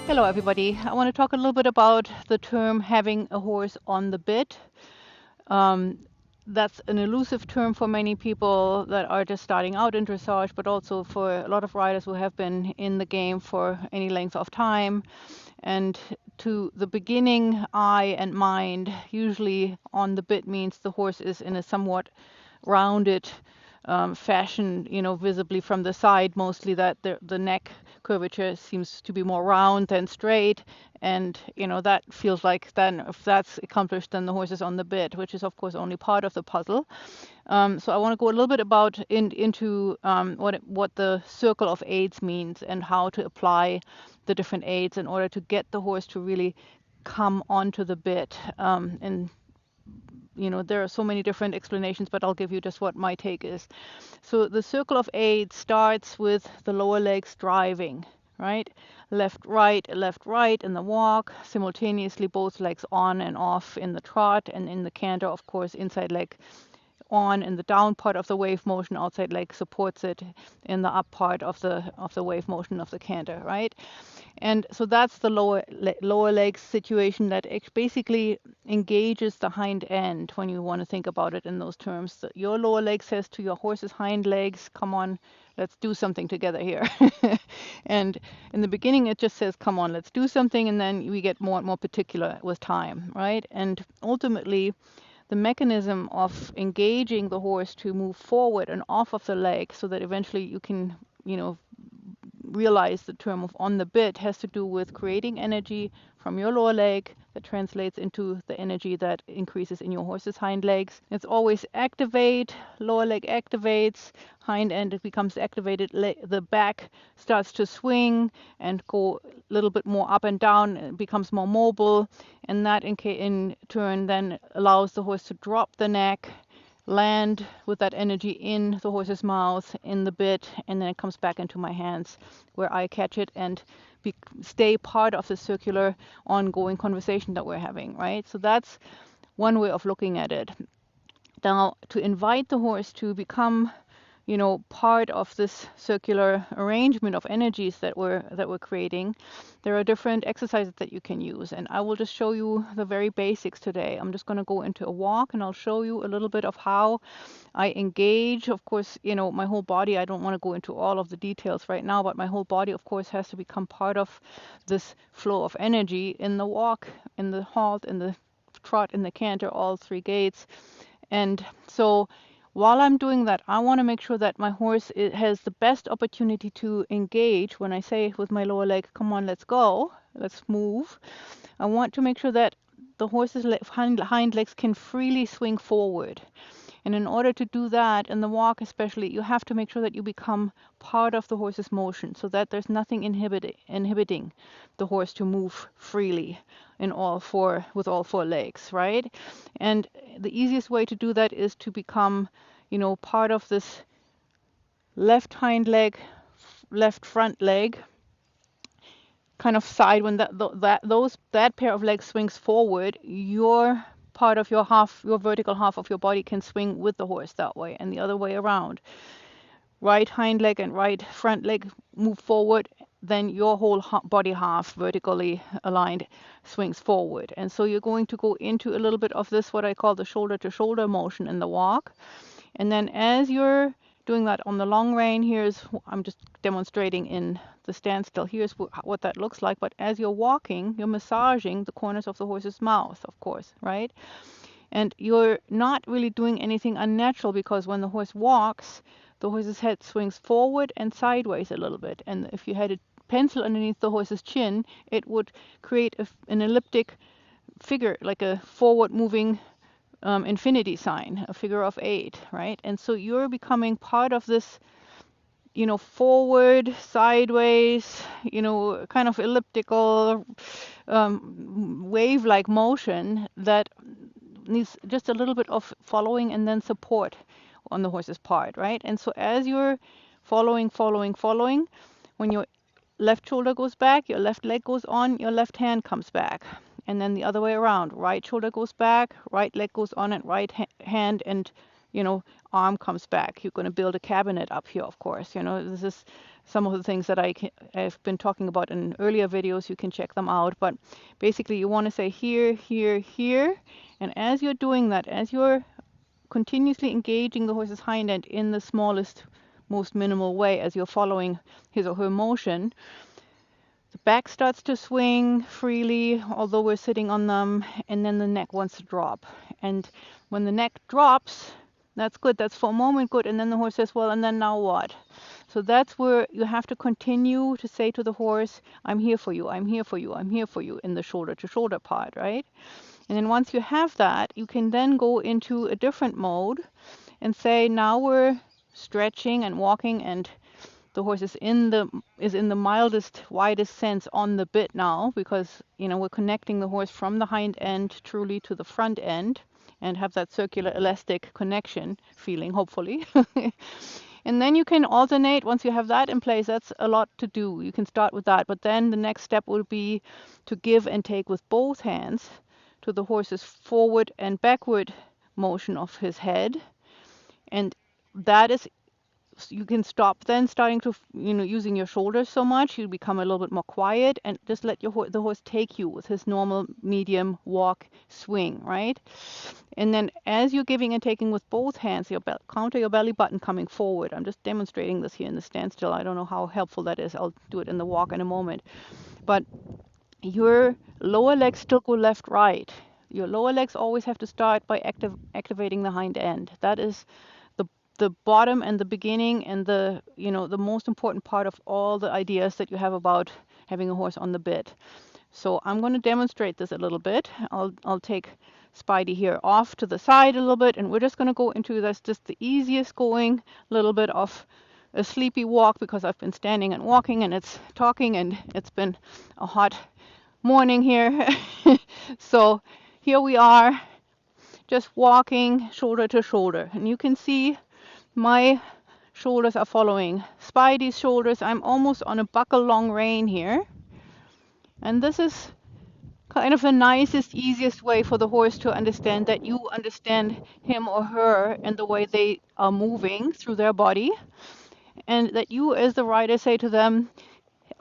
Hello, everybody. I want to talk a little bit about the term having a horse on the bit. Um, that's an elusive term for many people that are just starting out in dressage, but also for a lot of riders who have been in the game for any length of time. And to the beginning eye and mind, usually on the bit means the horse is in a somewhat rounded fashion, visibly from the side, mostly that the neck curvature seems to be more round than straight. And, that feels like then if that's accomplished, then the horse is on the bit, which is, of course, only part of the puzzle. So I want to go a little bit about into what the circle of aids means and how to apply the different aids in order to get the horse to really come onto the bit. And there are so many different explanations, but I'll give you just what my take is. So the circle of eight starts with the lower legs driving, right? Left, right in the walk, simultaneously both legs on and off in the trot, and in the canter, of course, inside leg on in the down part of the wave motion, outside leg supports it in the up part of the wave motion of the canter, right? And so that's the lower leg situation that basically engages the hind end when you want to think about it in those terms. Your lower leg says to your horse's hind legs, come on, let's do something together here. And in the beginning, it just says, come on, let's do something. And then we get more and more particular with time, right? And ultimately, the mechanism of engaging the horse to move forward and off of the leg so that eventually you can, realize the term of on the bit has to do with creating energy from your lower leg that translates into the energy that increases in your horse's hind legs. It's always activate, lower leg activates, hind end becomes activated, the back starts to swing and go a little bit more up and down, it becomes more mobile, and that in turn then allows the horse to drop the neck, land with that energy in the horse's mouth, in the bit, and then it comes back into my hands where I catch it and stay part of the circular ongoing conversation that we're having, right? So that's one way of looking at it. Now, to invite the horse to become part of this circular arrangement of energies that we're creating, there are different exercises that you can use. And I will just show you the very basics today. I'm just going to go into a walk and I'll show you a little bit of how I engage. Of course, my whole body, I don't want to go into all of the details right now, but my whole body, of course, has to become part of this flow of energy in the walk, in the halt, in the trot, in the canter, all three gaits. And so while I'm doing that, I want to make sure that my horse has the best opportunity to engage. When I say with my lower leg, come on, let's go, let's move, I want to make sure that the horse's hind legs can freely swing forward. And in order to do that, in the walk especially, you have to make sure that you become part of the horse's motion so that there's nothing inhibiting the horse to move freely with all four legs, right? And the easiest way to do that is to become, part of this left hind leg, left front leg, kind of side. When that pair of legs swings forward, your part of your vertical half of your body can swing with the horse that way, and the other way around. Right hind leg and right front leg move forward, then your whole body half vertically aligned swings forward. And so you're going to go into a little bit of this, what I call the shoulder to shoulder motion in the walk. And then as you're doing that on the long rein, I'm just demonstrating in the standstill, here's what that looks like. But as you're walking, you're massaging the corners of the horse's mouth, of course, right? And you're not really doing anything unnatural, because when the horse walks, the horse's head swings forward and sideways a little bit. And if you had a pencil underneath the horse's chin, it would create an elliptic figure, like a forward moving infinity sign, a figure of 8, right? And so you're becoming part of this, forward, sideways, kind of elliptical, wave-like motion that needs just a little bit of following and then support on the horse's part, right? And so as you're following, when your left shoulder goes back, your left leg goes on, your left hand comes back. And then the other way around, right shoulder goes back, right leg goes on, and right hand and arm comes back. You're going to build a cabinet up here, of course. This is some of the things that I've been talking about in earlier videos. You can check them out. But basically, you want to say here, here, here. And as you're doing that, as you're continuously engaging the horse's hind end in the smallest, most minimal way, as you're following his or her motion, the back starts to swing freely, although we're sitting on them, and then the neck wants to drop. And when the neck drops, that's good. That's for a moment good. And then the horse says, well, and then now what? So that's where you have to continue to say to the horse, I'm here for you, I'm here for you, I'm here for you, in the shoulder-to-shoulder part, right? And then once you have that, you can then go into a different mode and say, now we're stretching and walking, and the horse is in the mildest, widest sense on the bit now, because we're connecting the horse from the hind end truly to the front end, and have that circular elastic connection feeling, hopefully. And then you can alternate. Once you have that in place, that's a lot to do. You can start with that, but then the next step will be to give and take with both hands to the horse's forward and backward motion of his head. And that is, you can stop then starting to, using your shoulders so much. You become a little bit more quiet and just let the horse take you with his normal medium walk swing, right? And then as you're giving and taking with both hands, counter your belly button coming forward. I'm just demonstrating this here in the standstill. I don't know how helpful that is. I'll do it in the walk in a moment. But your lower legs still go left, right. Your lower legs always have to start by activating the hind end. That is the bottom and the beginning and the most important part of all the ideas that you have about having a horse on the bit. So I'm going to demonstrate this a little bit. I'll take Spidey here off to the side a little bit, and we're just going to go into this, just the easiest going little bit of a sleepy walk, because I've been standing and walking and it's talking, and it's been a hot morning here. So here we are, just walking shoulder to shoulder, and you can see my shoulders are following Spidey's shoulders. I'm almost on a buckle long rein here. And this is kind of the nicest, easiest way for the horse to understand that you understand him or her and the way they are moving through their body. And that you, as the rider, say to them,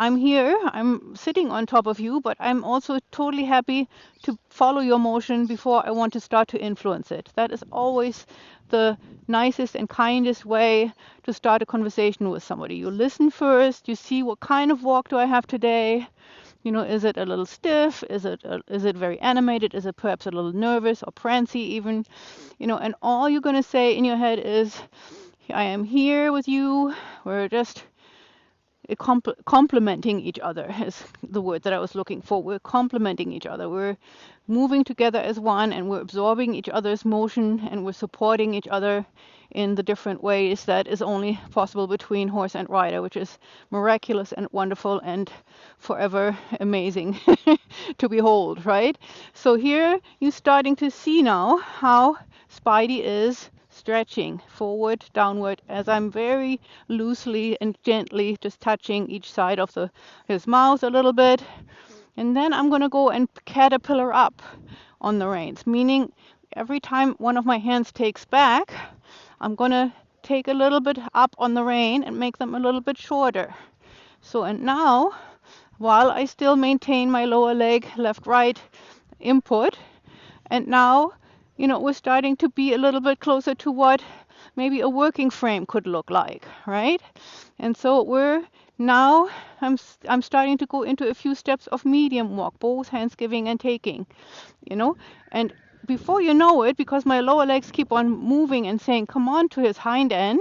I'm here, I'm sitting on top of you, but I'm also totally happy to follow your motion before I want to start to influence it. That is always the nicest and kindest way to start a conversation with somebody. You listen first, you see what kind of walk do I have today. Is it a little stiff? Is it very animated? Is it perhaps a little nervous or prancy even? And all you're going to say in your head is, I am here with you. We're just complementing each other is the word that I was looking for. We're complementing each other. We're moving together as one, and we're absorbing each other's motion, and we're supporting each other in the different ways that is only possible between horse and rider, which is miraculous and wonderful and forever amazing to behold, right? So here you're starting to see now how Spidey is stretching forward, downward, as I'm very loosely and gently just touching each side of his mouth a little bit. And then I'm going to go and caterpillar up on the reins, meaning every time one of my hands takes back, I'm going to take a little bit up on the rein and make them a little bit shorter. So, and now, while I still maintain my lower leg left-right input, and now we're starting to be a little bit closer to what maybe a working frame could look like, right? And so I'm starting to go into a few steps of medium walk, both hands giving and taking, and before you know it, because my lower legs keep on moving and saying, come on, to his hind end,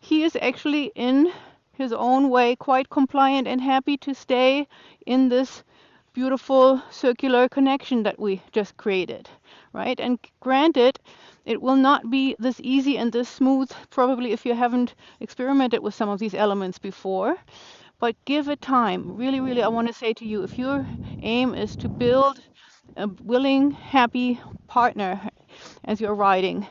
he is actually in his own way quite compliant and happy to stay in this beautiful circular connection that we just created, right? And granted, it will not be this easy and this smooth, probably, if you haven't experimented with some of these elements before, but give it time. Really, really, I want to say to you, if your aim is to build a willing, happy partner as you're riding,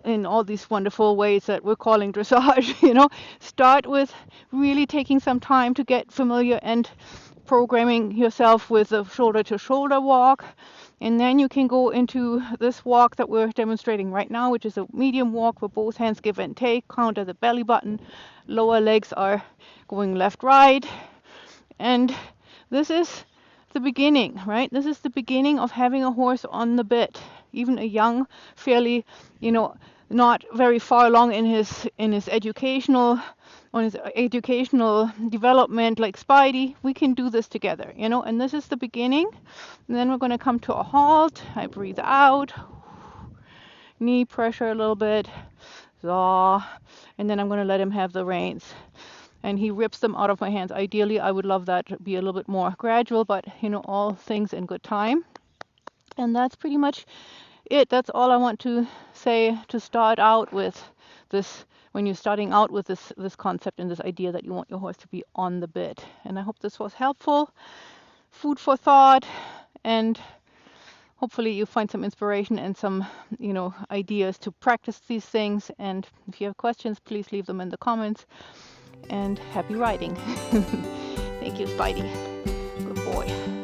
in all these wonderful ways that we're calling dressage, start with really taking some time to get familiar and programming yourself with a shoulder-to-shoulder walk, And then you can go into this walk that we're demonstrating right now, which is a medium walk where both hands give and take, count at the belly button, lower legs are going left, right. And this is the beginning, right? This is the beginning of having a horse on the bit. Even a young, fairly, not very far along in his educational development like Spidey, we can do this together, and this is the beginning. And then we're going to come to a halt. I breathe out, knee pressure a little bit, and then I'm going to let him have the reins. And he rips them out of my hands. Ideally, I would love that to be a little bit more gradual, but all things in good time. And that's pretty much it. That's all I want to say to start out with this, when you're starting out with this concept and this idea that you want your horse to be on the bit. And I hope this was helpful, food for thought, and hopefully you find some inspiration and some, ideas to practice these things. And if you have questions, please leave them in the comments. And happy riding. Thank you, Spidey. Good boy.